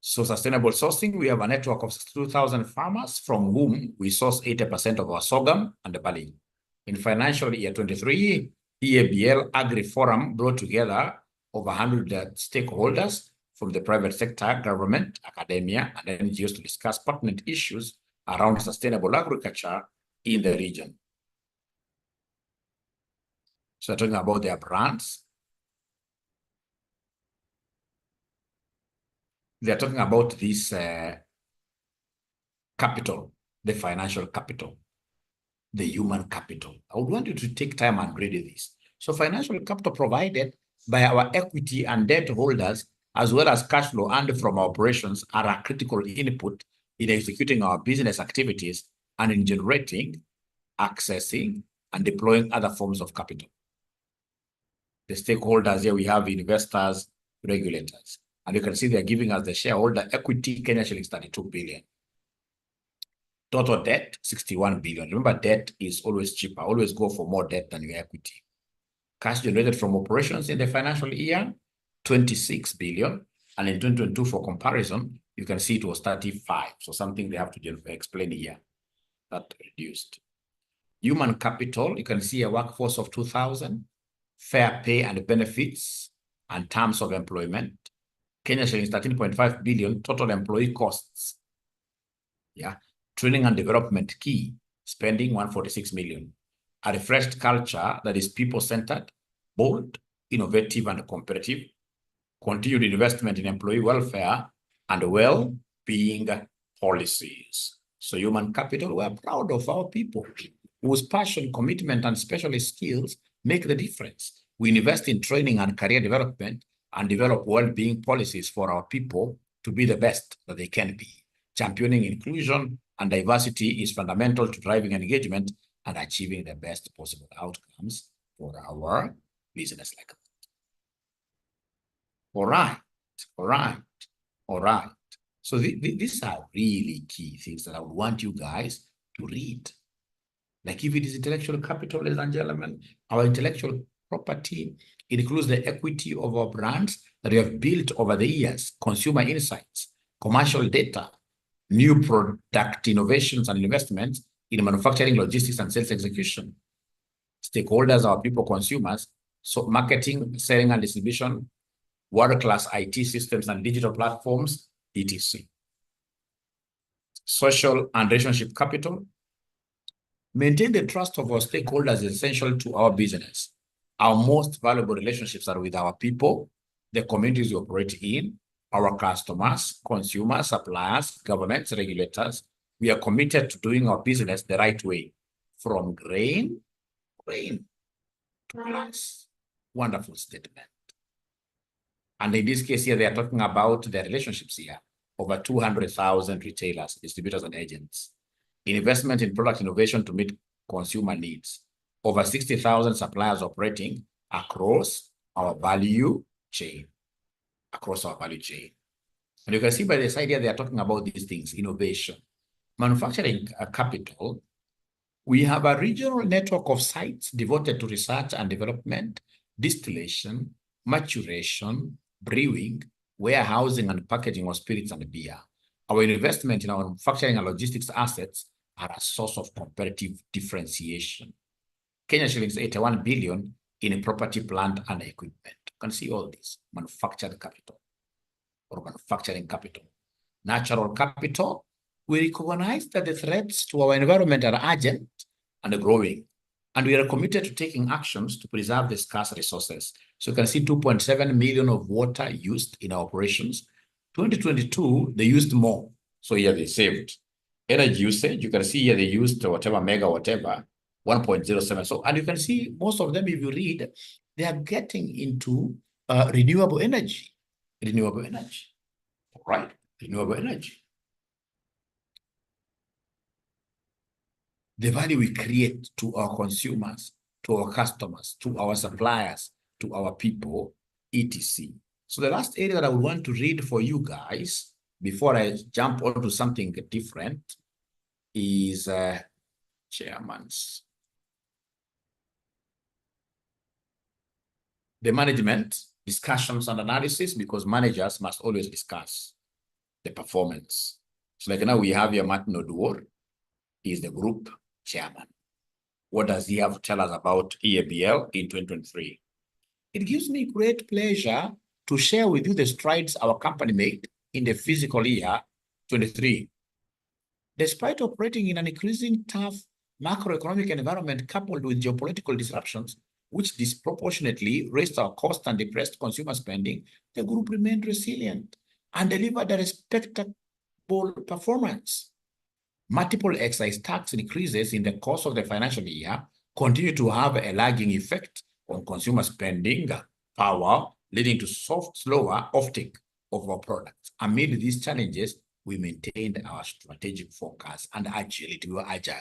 A: So sustainable sourcing, we have a network of 2,000 farmers from whom we source 80% of our sorghum and the barley. In financial year 23, EABL Agri Forum brought together over 100 stakeholders from the private sector, government, academia, and NGOs to discuss pertinent issues around sustainable agriculture in the region. So talking about their brands. They're talking about this capital, the financial capital, the human capital. I would want you to take time and read this. So financial capital provided by our equity and debt holders, as well as cash flow and from our operations, are a critical input in executing our business activities and in generating, accessing, and deploying other forms of capital. The stakeholders here, we have investors, regulators. And you can see they're giving us the shareholder equity, Kenya shillings 32 billion. Total debt, 61 billion. Remember, debt is always cheaper. Always go for more debt than your equity. Cash generated from operations in the financial year, 26 billion. And in 2022, for comparison, you can see it was 35. So something they have to explain here. That reduced. Human capital, you can see a workforce of 2,000. Fair pay and benefits and terms of employment. Kenya shillings 13.5 billion total employee costs. Yeah. Training and development key, spending 146 million. A refreshed culture that is people-centered, bold, innovative, and competitive. Continued investment in employee welfare and well-being policies. So human capital, we're proud of our people whose passion, commitment, and specialist skills make the difference. We invest in training and career development and develop well-being policies for our people to be the best that they can be, championing inclusion, and diversity is fundamental to driving engagement and achieving the best possible outcomes for our business. All right. So these are really key things that I would want you guys to read. Like if it is intellectual capital, ladies and gentlemen, our intellectual property includes the equity of our brands that we have built over the years, consumer insights, commercial data, new product innovations and investments in manufacturing, logistics, and sales execution. Stakeholders, our people, consumers, so marketing, selling, and distribution, world-class IT systems and digital platforms, etc. Social and relationship capital. Maintain the trust of our stakeholders is essential to our business. Our most valuable relationships are with our people, the communities we operate in, our customers, consumers, suppliers, governments, regulators. We are committed to doing our business the right way, from grain to glass. Wonderful statement. And in this case here, they are talking about their relationships here. Over 200,000 retailers, distributors, and agents. Investment in product innovation to meet consumer needs. Over 60,000 suppliers operating across our value chain. And you can see by this idea, they are talking about these things, innovation. Manufacturing capital, we have a regional network of sites devoted to research and development, distillation, maturation, brewing, warehousing, and packaging of spirits and beer. Our investment in our manufacturing and logistics assets are a source of competitive differentiation. Kenya shillings 81 billion in property, plant, and equipment. You can see all this, manufactured capital or manufacturing capital. Natural capital, we recognize that the threats to our environment are urgent and growing, and we are committed to taking actions to preserve the scarce resources. So you can see 2.7 million of water used in our operations. 2022, they used more. So here they saved. Energy usage, you can see here they used whatever, mega, whatever, 1.07. So, and you can see most of them, if you read, they are getting into renewable energy. Right? Renewable energy. The value we create to our consumers, to our customers, to our suppliers, to our people, etc. So the last area that I would want to read for you guys before I jump onto something different is chairman's. The management discussions and analysis, because managers must always discuss the performance. So like now we have here Martin Oduor, he is the group chairman. What does he have to tell us about EABL in 2023? It gives me great pleasure to share with you the strides our company made in the fiscal year 23. Despite operating in an increasing tough macroeconomic environment coupled with geopolitical disruptions, which disproportionately raised our cost and depressed consumer spending, the group remained resilient and delivered a respectable performance. Multiple excise tax increases in the course of the financial year continue to have a lagging effect on consumer spending power, leading to slower offtake of our products. Amid these challenges, we maintained our strategic focus and agility. We were agile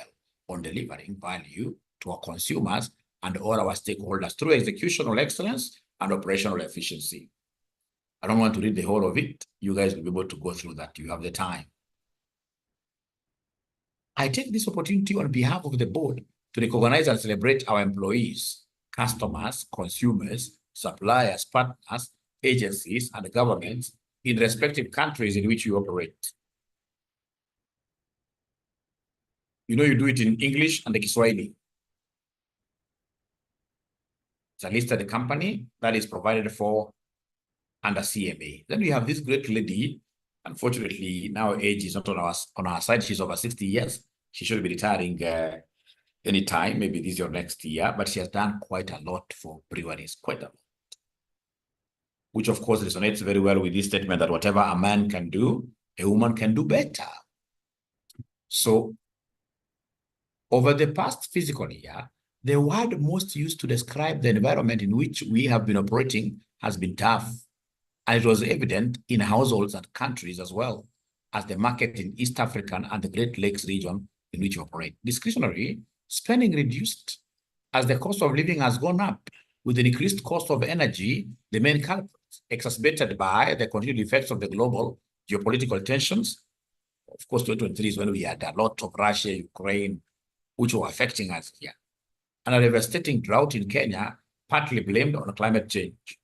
A: on delivering value to our consumers and all our stakeholders through executional excellence and operational efficiency. I don't want to read the whole of it. You guys will be able to go through that. You have the time. I take this opportunity on behalf of the board to recognize and celebrate our employees, customers, consumers, suppliers, partners, agencies, and governments in respective countries in which you operate. You know, you do it in English and the Kiswahili. It's a listed company that is provided for under CMA. Then we have this great lady. Unfortunately, now age is not on our side. She's over 60 years. She should be retiring anytime, maybe this or next year, but she has done quite a lot for breweries, quite a lot. Which of course resonates very well with this statement that whatever a man can do, a woman can do better. So over the past fiscal year, the word most used to describe the environment in which we have been operating has been tough. And it was evident in households and countries as well. as the market in East African and the Great Lakes region in which you operate. Discretionary spending reduced as the cost of living has gone up with the increased cost of energy, the main culprit, exacerbated by the continued effects of the global geopolitical tensions. Of course, 2023 is when we had a lot of Russia, Ukraine, which were affecting us here. And a devastating drought in Kenya, partly blamed on climate change.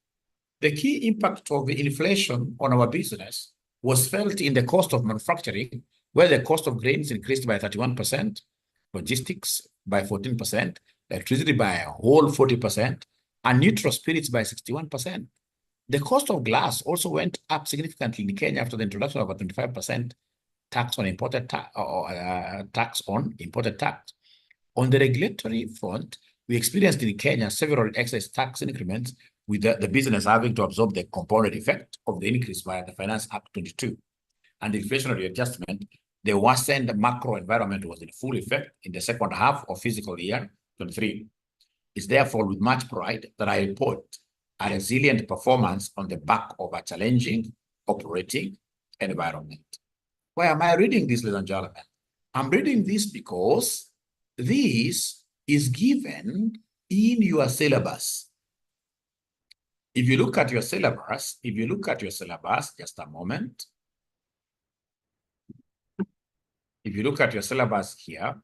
A: The key impact of the inflation on our business was felt in the cost of manufacturing, where the cost of grains increased by 31%, logistics by 14%, electricity by a whole 40%, and neutral spirits by 61%. The cost of glass also went up significantly in Kenya after the introduction of a 25% tax on imported tax. On the regulatory front, we experienced in Kenya several excess tax increments, with the business having to absorb the compounded effect of the increase via the Finance Act 22. And the inflationary adjustment, the worsened macro environment was in full effect in the second half of fiscal year 23. It's therefore with much pride that I report a resilient performance on the back of a challenging operating environment. Why am I reading this, ladies and gentlemen? I'm reading this because this is given in your syllabus. If you look at your syllabus, just a moment. If you look at your syllabus here,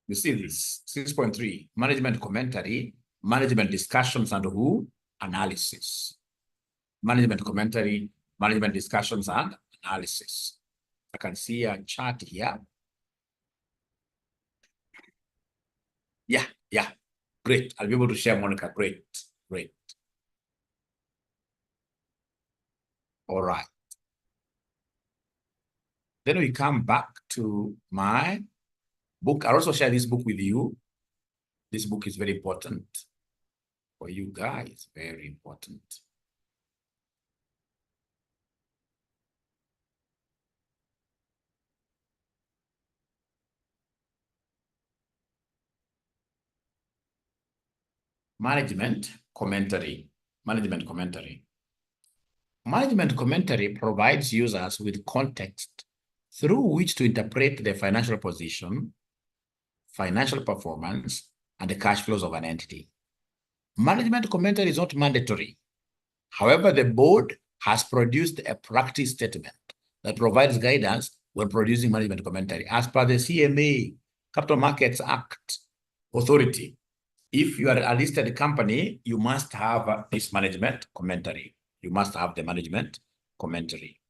A: you see this, 6.3, management commentary, management discussions and who? Analysis. Management commentary, management discussions and analysis. I can see a chart here. Yeah, great. I'll be able to share, Monica. Great. All right. Then we come back to my book. I'll also share this book with you. This book is very important for you guys, very important. Management commentary. Management commentary provides users with context through which to interpret the financial position, financial performance, and the cash flows of an entity. Management commentary is not mandatory. However, the board has produced a practice statement that provides guidance when producing management commentary. As per the CMA, Capital Markets Act Authority, if you are a listed company, you must have this management commentary. You must have the management commentary.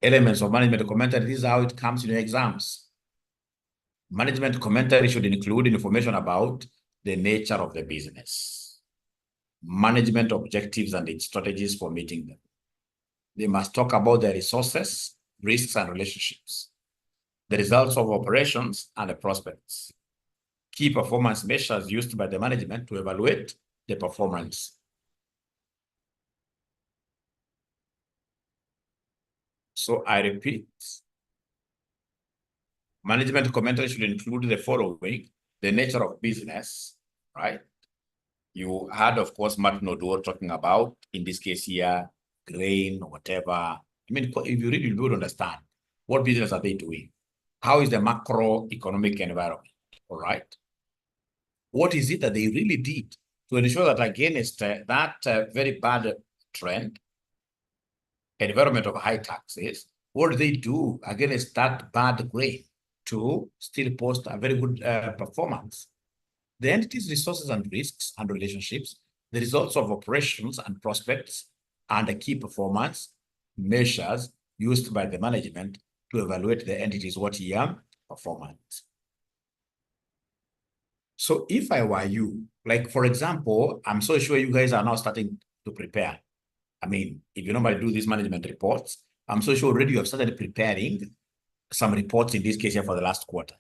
A: Elements of management commentary, this is how it comes in your exams. Management commentary should include information about the nature of the business, management objectives and its strategies for meeting them. They must talk about the resources, risks, and relationships, the results of operations, and the prospects. Key performance measures used by the management to evaluate the performance. So I repeat, management commentary should include the following: the nature of business, right? You had, of course, Martin Oduor talking about, in this case here, grain or whatever. I mean, if you read, you'll be able to understand what business are they doing? How is the macroeconomic environment, all right? What is it that they really did to ensure that against that very bad trend, environment of high taxes, what do they do against that bad grain to still post a very good performance? The entity's resources and risks and relationships, the results of operations and prospects, and the key performance measures used by the management to evaluate the entity's what-year performance. So if I were you, like, for example, I'm so sure you guys are now starting to prepare. I mean, if you normally do these management reports, I'm so sure already you have started preparing some reports, in this case here, for the last quarter.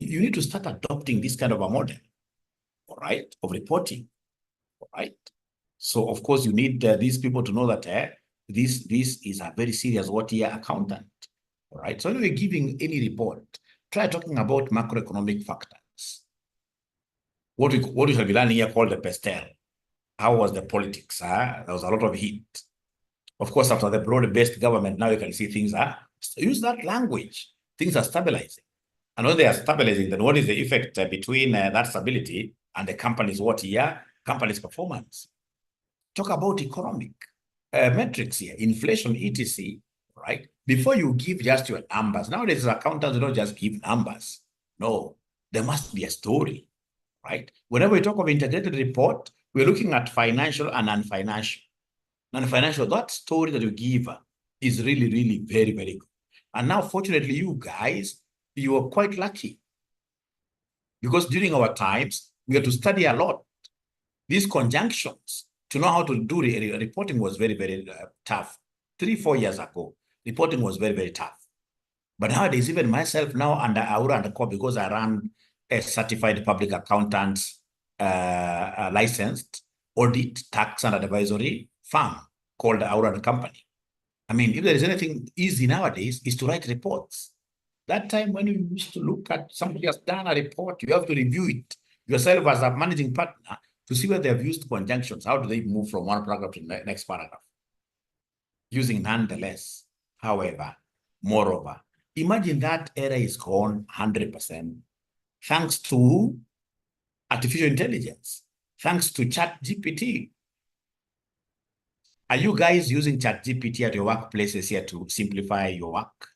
A: You need to start adopting this kind of a model, all right, of reporting, all right? So, of course, you need these people to know that this is a very serious what-year accountant, all right? So when we're giving any report, Try talking about macroeconomic factors. What we shall be learning here called the pestel. How was the politics? There was a lot of heat. Of course, after the broad-based government, now you can see things are, use that language. Things are stabilizing. And when they are stabilizing, then what is the effect between that stability and the company's what year? Company's performance. Talk about economic metrics here, inflation, etc. Right? Before you give just your numbers. Nowadays, accountants don't just give numbers. No, there must be a story, right? Whenever we talk of integrated report, we're looking at financial and non-financial. Non-financial, that story that you give is really, really very, very good. And now, fortunately, you guys, you are quite lucky. Because during our times, we had to study a lot. These conjunctions, to know how to do reporting was very, very tough. 3-4 years ago, reporting was very, very tough. But nowadays, even myself now under AFR and Co, because I run a certified public accountant licensed audit, tax and advisory firm called AFR and Company. I mean, if there is anything easy nowadays, is to write reports. That time when you used to look at somebody has done a report, you have to review it yourself as a managing partner to see where they have used conjunctions. How do they move from one paragraph to the next paragraph? Using nonetheless. However, moreover, imagine that error is gone 100% thanks to artificial intelligence, thanks to ChatGPT. Are you guys using ChatGPT at your workplaces here to simplify your work?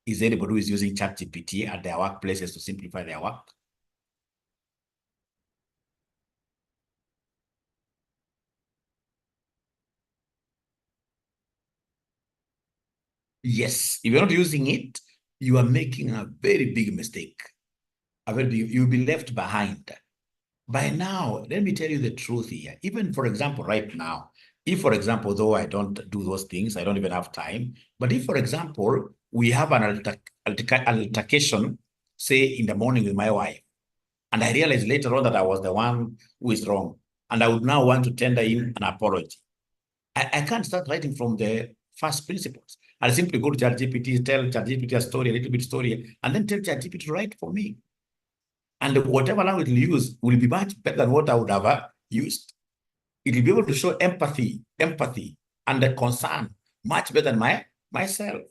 A: Is anybody who is using ChatGPT at their workplaces to simplify their work? Yes, if you're not using it, you are making a very big mistake. You'll be left behind. By now, let me tell you the truth here. Even, for example, right now, if, for example, though I don't do those things, I don't even have time, but if, for example, we have an altercation, say, in the morning with my wife, and I realized later on that I was the one who is wrong, and I would now want to tender in an apology, I can't start writing from the first principles. I'll simply go to ChatGPT, tell ChatGPT a story, a little bit story, and then tell ChatGPT to write for me. And whatever language it will use will be much better than what I would have used. It will be able to show empathy, and the concern much better than myself.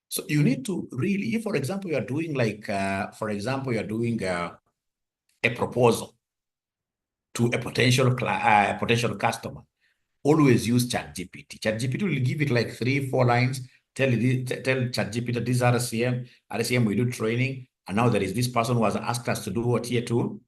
A: So you need to really, if, for example, you are doing like, a proposal to a potential customer, always use ChatGPT. ChatGPT will give it like 3-4 lines, tell ChatGPT, this RCM, we do training, and now there is this person who has asked us to do what here to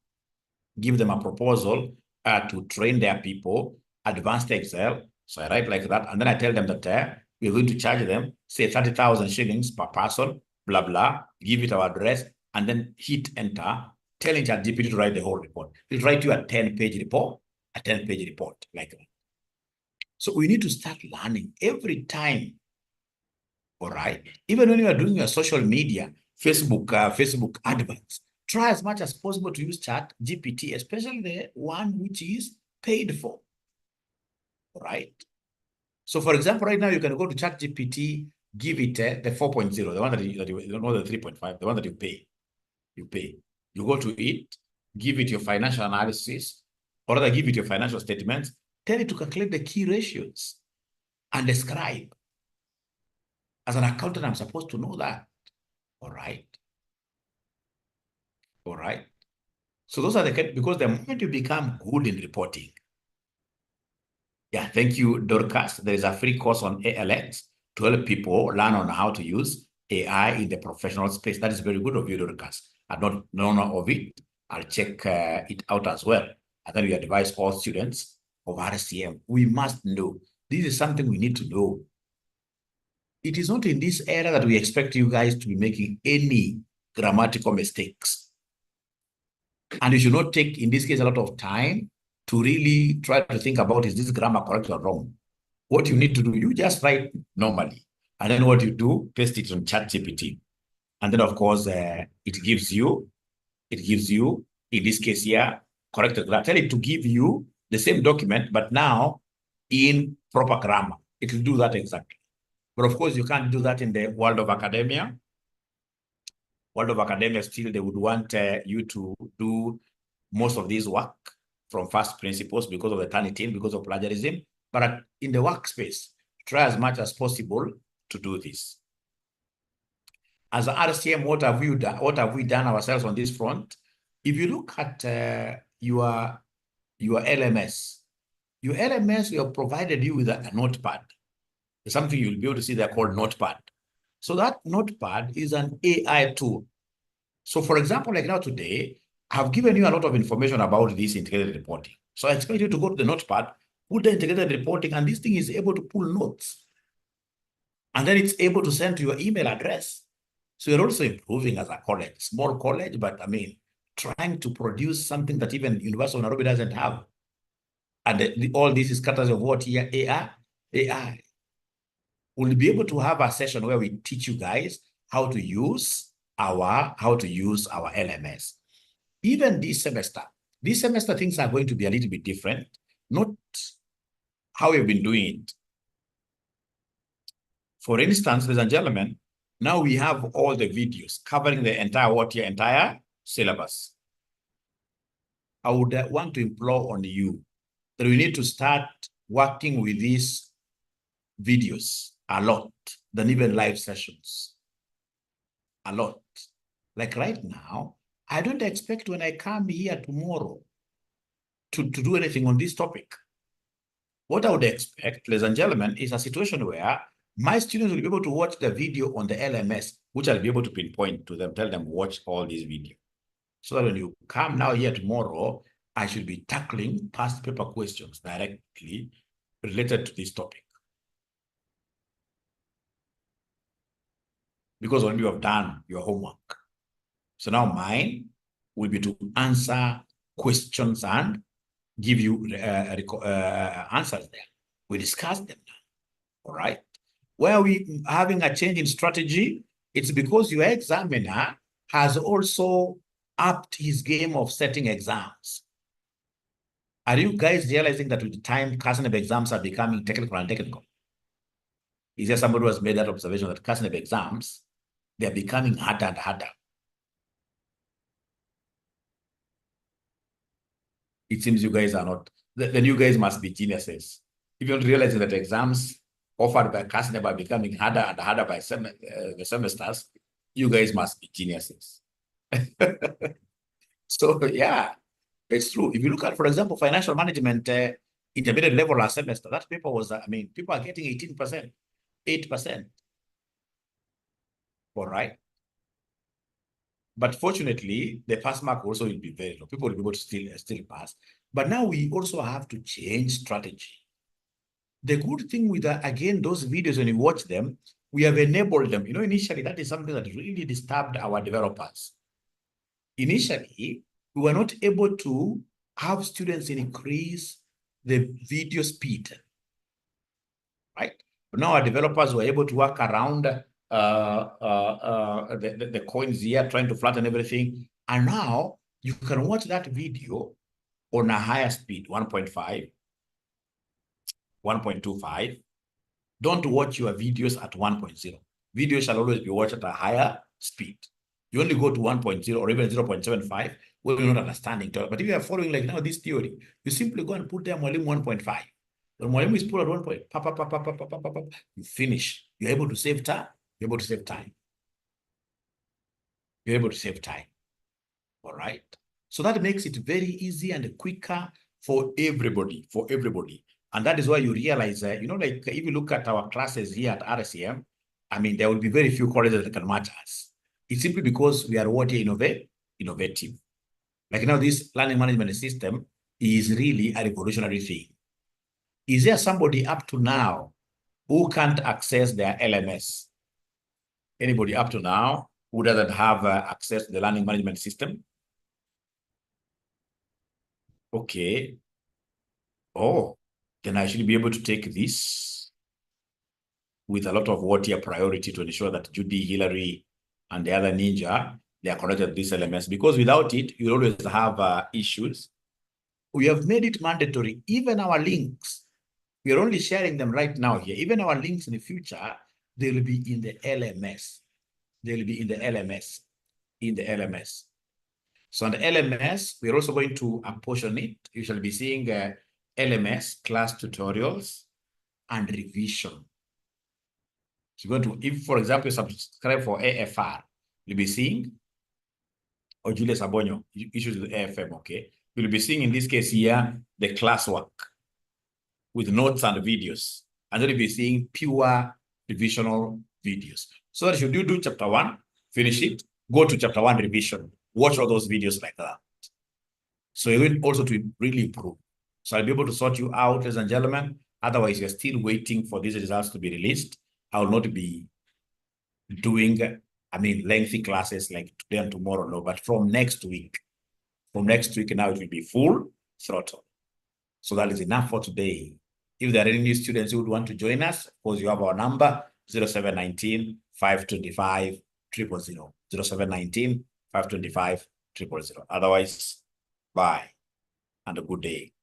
A: give them a proposal to train their people, advanced Excel. So I write like that, and then I tell them that we're going to charge them, say 30,000 shillings per person, blah, blah, give it our address, and then hit enter, telling ChatGPT to write the whole report. It'll write you a 10-page report, like that. So we need to start learning every time, all right? Even when you are doing your social media, Facebook adverts, try as much as possible to use ChatGPT, especially the one which is paid for, all right? So for example, right now you can go to ChatGPT, give it the 4.0, the one that you don't know, the 3.5, the one that you pay. You go to it, give it your financial analysis, or rather give it your financial statements, tell it to calculate the key ratios and describe. As an accountant, I'm supposed to know that. All right. All right. So those are because the moment you become good in reporting, yeah, thank you, Dorcas. There is a free course on ALX to help people learn on how to use AI in the professional space. That is very good of you, Dorcas. I don't know of it. I'll check it out as well. And then we advise all students of RCM. We must know. This is something we need to know. It is not in this era that we expect you guys to be making any grammatical mistakes. And you should not take, in this case, a lot of time to really try to think about, is this grammar correct or wrong? What you need to do, you just write normally. And then what you do, paste it on ChatGPT. And then, of course, it gives you, in this case here, corrected grammar. Tell it to give you the same document, but now in proper grammar. It will do that exactly. But of course, you can't do that in the world of academia. world of academia, still they would want you to do most of this work from first principles because of the Turnitin, because of plagiarism. But in the workspace, try as much as possible to do this. As an RCM, what have we done ourselves on this front? If you look at your LMS, we have provided you with a notepad. There's something you'll be able to see there called Notepad. So that Notepad is an AI tool. So for example, like now today, I've given you a lot of information about this integrated reporting. So I expect you to go to the Notepad, put the integrated reporting, and this thing is able to pull notes. And then it's able to send to your email address. So you're also improving as a college, small college, but I mean, trying to produce something that even University of Nairobi doesn't have. And all this is courtesy of what here? AI. We'll be able to have a session where we teach you guys how to use our LMS. Even this semester things are going to be a little bit different, not how we've been doing it. For instance, ladies and gentlemen, now we have all the videos covering the entire syllabus. I would want to implore on you that we need to start working with these videos a lot than even live sessions. A lot. Like right now, I don't expect when I come here tomorrow to do anything on this topic. What I would expect, ladies and gentlemen, is a situation where my students will be able to watch the video on the LMS, which I'll be able to pinpoint to them, tell them, watch all these videos. So that when you come now here tomorrow, I should be tackling past paper questions directly related to this topic. Because when you have done your homework. So now mine will be to answer questions and give you answers there. We discuss them now, all right? Where we having a change in strategy, it's because your examiner has also upped his game of setting exams. Are you guys realizing that with time, CASNEB exams are becoming technical and technical? Is there somebody who has made that observation that CASNEB exams, they're becoming harder and harder? It seems you guys are not. Then you guys must be geniuses. If you don't realize that exams offered by CASNEB are becoming harder and harder by the semesters, you guys must be geniuses. So yeah, it's true. If you look at, for example, financial management intermediate level last semester, that paper was, I mean, people are getting 18%, 8%. All right. But fortunately, the pass mark also will be very low. People will be able to still pass. But now we also have to change strategy. The good thing with, again, those videos, when you watch them, we have enabled them. You know, initially, that is something that really disturbed our developers. Initially, we were not able to have students increase the video speed, right? But now our developers were able to work around the coins here, trying to flatten everything. And now you can watch that video on a higher speed, 1.5, 1.25. Don't watch your videos at 1.0. Videos shall always be watched at a higher speed. You only go to 1.0 or even 0.75 when you're not understanding. But if you are following like now this theory, you simply go and put there Mwalimu 1.5. When Mwalimu is put at 1 point, you finish. You're able to save time. You're able to save time. You're able to save time. All right. So that makes it very easy and quicker for everybody, And that is why you realize, you know, like if you look at our classes here at RCM, I mean, there will be very few colleges that can match us. It's simply because we are what innovative. Like now, this learning management system is really a revolutionary thing. Is there somebody up to now who can't access their LMS? Anybody up to now who doesn't have access to the learning management system? Okay. Oh, then I should be able to take this with a lot of water priority to ensure that Judy, Hillary, and the other ninja, they are connected to this LMS, because without it, you always have issues. We have made it mandatory. Even our links, we are only sharing them right now here. Even our links in the future, they will be in the LMS. They will be in the LMS. in the LMS. So on the LMS, we're also going to apportion it. You shall be seeing LMS class tutorials and revision. So you're going to, if for example, you subscribe for AFR, you'll be seeing, or Julius Abonyo, issues with AFM, okay? You'll be seeing in this case here, the classwork with notes and videos. And then you'll be seeing pure revisional videos. So that should you do chapter 1, finish it, go to chapter 1 revision, watch all those videos like that. So you're going also to really improve. So I'll be able to sort you out, ladies and gentlemen. Otherwise, you're still waiting for these results to be released. I will not be doing, lengthy classes like today and tomorrow, no, but from next week now, it will be full throttle. So that is enough for today. If there are any new students who would want to join us, of course, you have our number, 0719 525 000, 0719 525 000. Otherwise, bye and a good day.